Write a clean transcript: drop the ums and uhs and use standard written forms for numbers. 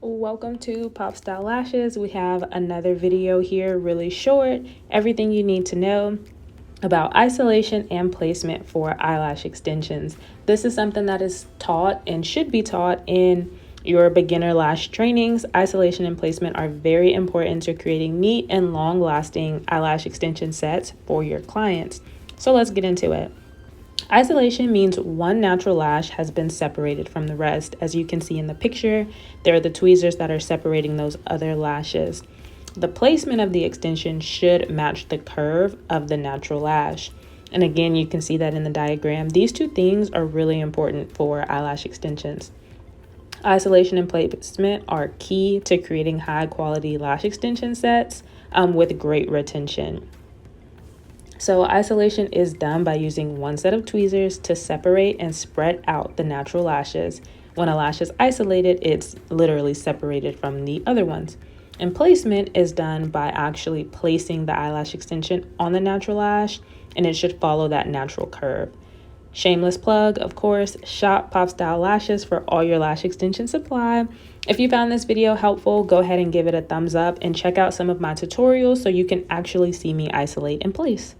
Welcome to Pop Style Lashes. We have another video here, really short, everything you need to know about isolation and placement for eyelash extensions. This is something that is taught and should be taught in your beginner lash trainings. Isolation and placement are very important to creating neat and long-lasting eyelash extension sets for your clients. So let's get into it. Isolation means one natural lash has been separated from the rest. As you can see in the picture, there are the tweezers that are separating those other lashes. The placement of the extension should match the curve of the natural lash. And again, you can see that in the diagram. These two things are really important for eyelash extensions. Isolation and placement are key to creating high quality lash extension sets with great retention. So isolation is done by using one set of tweezers to separate and spread out the natural lashes. When a lash is isolated, it's literally separated from the other ones. And placement is done by actually placing the eyelash extension on the natural lash, and it should follow that natural curve. Shameless plug, of course, shop Pop Style Lashes for all your lash extension supply. If you found this video helpful, go ahead and give it a thumbs up and check out some of my tutorials so you can actually see me isolate and place.